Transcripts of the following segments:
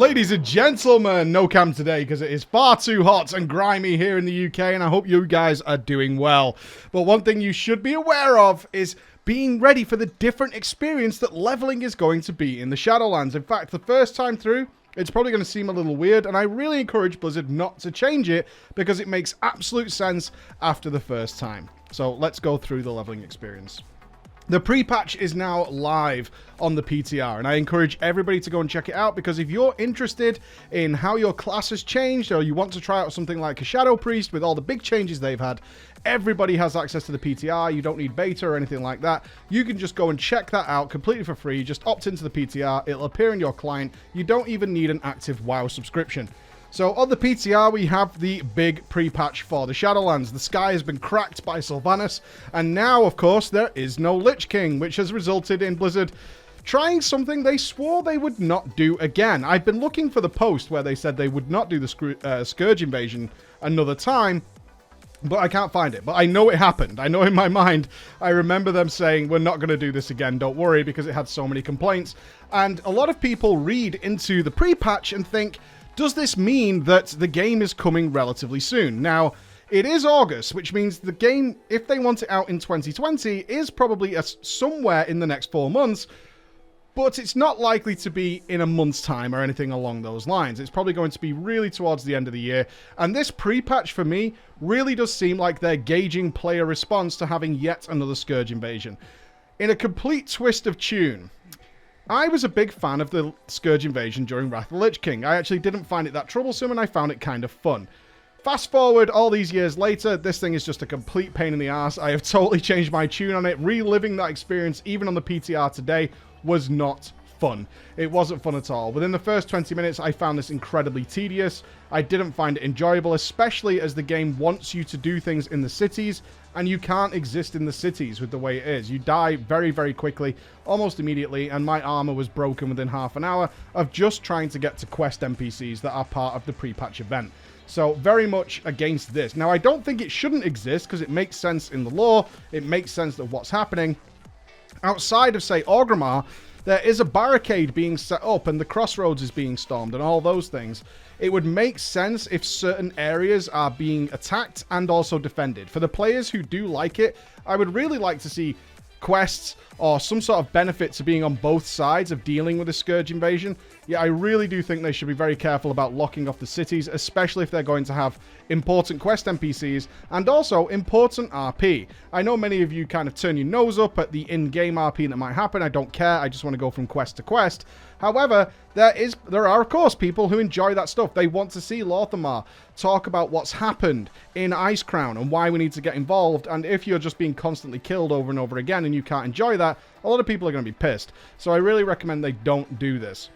Ladies and gentlemen, no cam today because it is far too hot and grimy here in the UK, and I hope you guys are doing well. But one thing you should be aware of is being ready for the different experience that leveling is going to be in the Shadowlands. In fact, the first time through, it's probably going to seem a little weird, and I really encourage Blizzard not to change it because it makes absolute sense after the first time. So let's go through the leveling experience. The pre-patch is now live on the PTR, and I encourage everybody to go and check it out, because if you're interested in how your class has changed, or you want to try out something like a Shadow Priest with all the big changes they've had, everybody has access to the PTR. You don't need beta or anything like that. You can just go and check that out completely for free. Just opt into the PTR. It'll appear in your client. You don't even need an active WoW subscription. So on the PTR, we have the big pre-patch for the Shadowlands. The sky has been cracked by Sylvanas, and now, of course, there is no Lich King, which has resulted in Blizzard trying something they swore they would not do again. I've been looking for the post where they said they would not do the Scourge Invasion another time, but I can't find it. But I know it happened. I know in my mind, I remember them saying, we're not going to do this again, don't worry, because it had so many complaints. And a lot of people read into the pre-patch and think, does this mean that the game is coming relatively soon? Now, it is August, which means the game, if they want it out in 2020, is probably somewhere in the next 4 months, but it's not likely to be in a month's time or anything along those lines. It's probably going to be really towards the end of the year, and this pre-patch for me really does seem like they're gauging player response to having yet another Scourge Invasion. In a complete twist of tune, I was a big fan of the Scourge Invasion during Wrath of the Lich King. I actually didn't find it that troublesome, and I found it kind of fun. Fast forward all these years later, this thing is just a complete pain in the ass. I have totally changed my tune on it. Reliving that experience, even on the PTR today, was not fun. It wasn't fun at all. Within the first 20 minutes, I found this incredibly tedious. I didn't find it enjoyable, especially as the game wants you to do things in the cities, and you can't exist in the cities with the way it is. You die very, very quickly, almost immediately, and my armor was broken within half an hour of just trying to get to quest NPCs that are part of the pre-patch event. So very much against this. Now, I don't think it shouldn't exist, because it makes sense in the lore. It makes sense of what's happening. Outside of, say, Orgrimmar, there is a barricade being set up, and the crossroads is being stormed, and all those things. It would make sense if certain areas are being attacked and also defended. For the players who do like it, I would really like to see quests or some sort of benefit to being on both sides of dealing with a Scourge Invasion. Yeah, I really do think they should be very careful about locking off the cities, especially if they're going to have important quest NPCs and also important RP. I know many of you kind of turn your nose up at the in-game RP that might happen. I don't care. I just want to go from quest to quest. However, there are, of course, people who enjoy that stuff. They want to see Lorthamar talk about what's happened in Icecrown and why we need to get involved. And if you're just being constantly killed over and over again and you can't enjoy that, a lot of people are going to be pissed. So I really recommend they don't do this.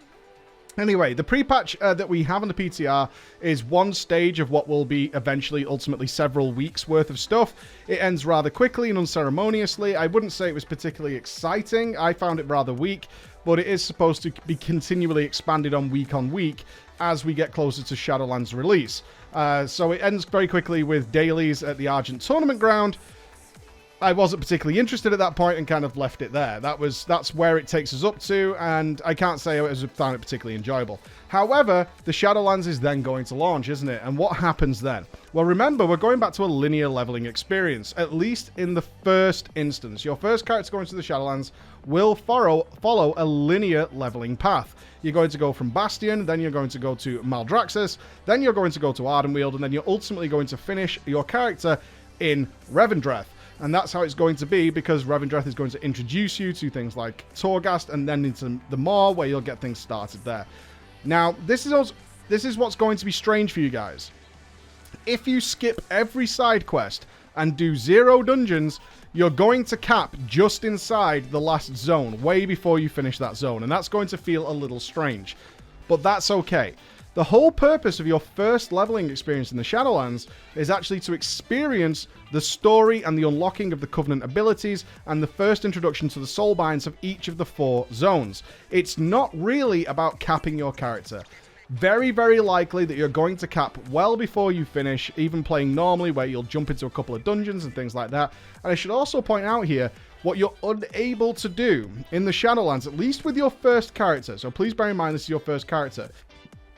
Anyway, the pre-patch that we have on the PTR is one stage of what will be eventually, ultimately, several weeks worth of stuff. It ends rather quickly and unceremoniously. I wouldn't say it was particularly exciting. I found it rather weak, but it is supposed to be continually expanded on week as we get closer to Shadowlands release. So it ends very quickly with dailies at the Argent Tournament Ground. I wasn't particularly interested at that point and kind of left it there. That's where it takes us up to, and I can't say I found it particularly enjoyable. However, the Shadowlands is then going to launch, isn't it? And what happens then? Well, remember, we're going back to a linear leveling experience, at least in the first instance. Your first character going to the Shadowlands will follow a linear leveling path. You're going to go from Bastion, then you're going to go to Maldraxxus, then you're going to go to Ardenweald, and then you're ultimately going to finish your character in Revendreth. And that's how it's going to be, because Revendreth is going to introduce you to things like Torghast and then into the Maw, where you'll get things started there. Now, this is what's going to be strange for you guys. If you skip every side quest and do 0 dungeons, you're going to cap just inside the last zone, way before you finish that zone. And that's going to feel a little strange. But that's okay. The whole purpose of your first leveling experience in the Shadowlands is actually to experience the story and the unlocking of the Covenant abilities and the first introduction to the soulbinds of each of the 4 zones. It's not really about capping your character. Very, very likely that you're going to cap well before you finish, even playing normally, where you'll jump into a couple of dungeons and things like that. And I should also point out here what you're unable to do in the Shadowlands, at least with your first character. So please bear in mind this is your first character.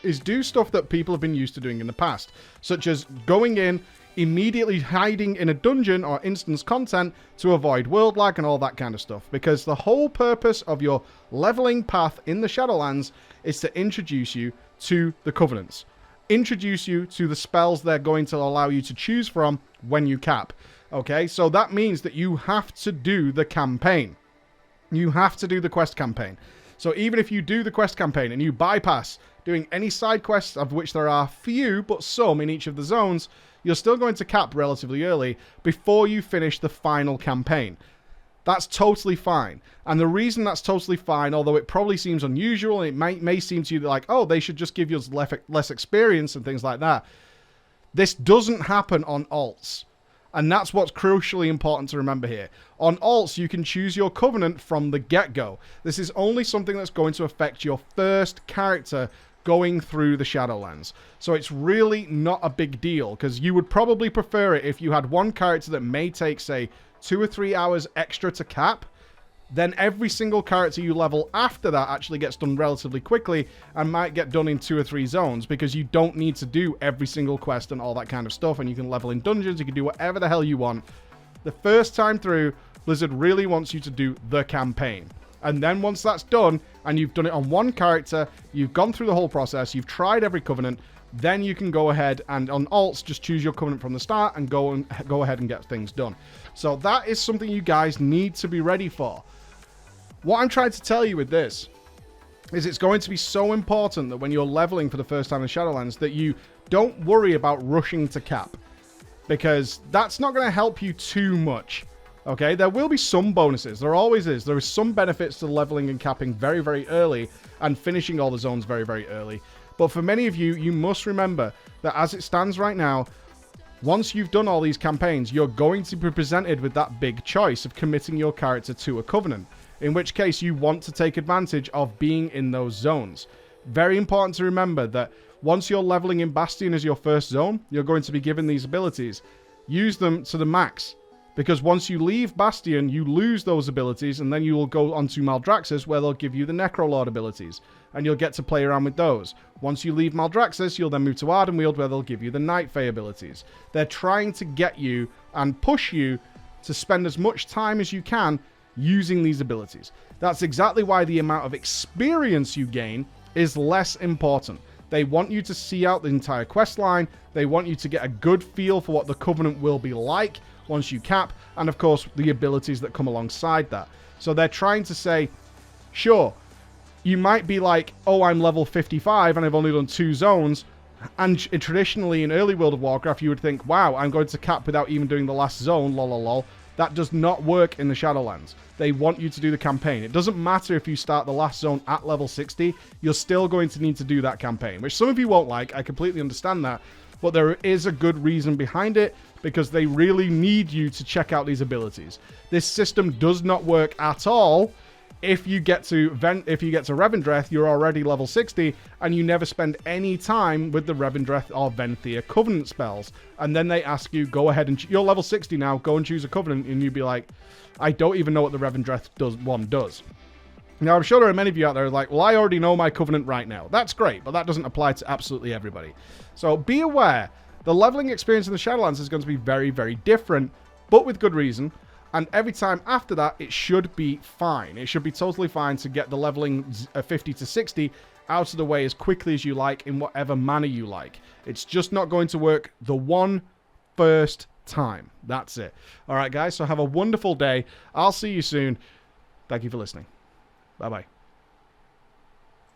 is do stuff that people have been used to doing in the past, such as going in, immediately hiding in a dungeon or instance content to avoid world lag and all that kind of stuff. Because the whole purpose of your leveling path in the Shadowlands is to introduce you to the Covenants. Introduce you to the spells they're going to allow you to choose from when you cap. Okay, so that means that you have to do the campaign. You have to do the quest campaign. So even if you do the quest campaign and you bypass doing any side quests, of which there are few but some in each of the zones, you're still going to cap relatively early before you finish the final campaign. That's totally fine. And the reason that's totally fine, although it probably seems unusual, and it may seem to you like, oh, they should just give you less experience and things like that. This doesn't happen on alts. And that's what's crucially important to remember here. On alts, you can choose your Covenant from the get-go. This is only something that's going to affect your first character going through the Shadowlands. So it's really not a big deal, because you would probably prefer it if you had one character that may take, say, 2 or 3 hours extra to cap. Then every single character you level after that actually gets done relatively quickly and might get done in 2 or 3 zones, because you don't need to do every single quest and all that kind of stuff, and you can level in dungeons, you can do whatever the hell you want. The first time through, Blizzard really wants you to do the campaign. And then once that's done, and you've done it on one character, you've gone through the whole process, you've tried every Covenant, then you can go ahead and on alts just choose your Covenant from the start and go ahead and get things done. So that is something you guys need to be ready for. What I'm trying to tell you with this is it's going to be so important that when you're leveling for the first time in Shadowlands that you don't worry about rushing to cap, because that's not going to help you too much. Okay, there will be some bonuses. There always is. There is some benefits to leveling and capping very, very early and finishing all the zones very, very early. But for many of you, you must remember that as it stands right now, once you've done all these campaigns, you're going to be presented with that big choice of committing your character to a Covenant, in which case you want to take advantage of being in those zones. Very important to remember that once you're leveling in Bastion as your first zone, you're going to be given these abilities. Use them to the max. Because once you leave Bastion, you lose those abilities, and then you will go onto Maldraxxus, where they'll give you the Necrolord abilities, and you'll get to play around with those. Once you leave Maldraxxus, you'll then move to Ardenweald, where they'll give you the Night Fae abilities. They're trying to get you and push you to spend as much time as you can using these abilities. That's exactly why the amount of experience you gain is less important. They want you to see out the entire quest line. They want you to get a good feel for what the Covenant will be like once you cap, and of course the abilities that come alongside that. So they're trying to say, sure, you might be like, oh, I'm level 55 and I've only done 2 zones, and traditionally in early World of Warcraft you would think, wow, I'm going to cap without even doing the last zone, lol lol lol. That does not work in the Shadowlands. They want you to do the campaign. It doesn't matter if you start the last zone at level 60, you're still going to need to do that campaign, which some of you won't like. I completely understand that, but there is a good reason behind it, because they really need you to check out these abilities. This system does not work at all if you get to Revendreth, you're already level 60, and you never spend any time with the Revendreth or Venthyr Covenant spells. And then they ask you, go ahead and... You're level 60 now, go and choose a Covenant, and you'd be like, I don't even know what the Revendreth one does. Now, I'm sure there are many of you out there like, well, I already know my Covenant right now. That's great, but that doesn't apply to absolutely everybody. So be aware, the leveling experience in the Shadowlands is going to be very, very different, but with good reason. And every time after that, it should be fine. It should be totally fine to get the leveling 50 to 60 out of the way as quickly as you like, in whatever manner you like. It's just not going to work the one first time. That's it. All right, guys, so have a wonderful day. I'll see you soon. Thank you for listening. Bye-bye.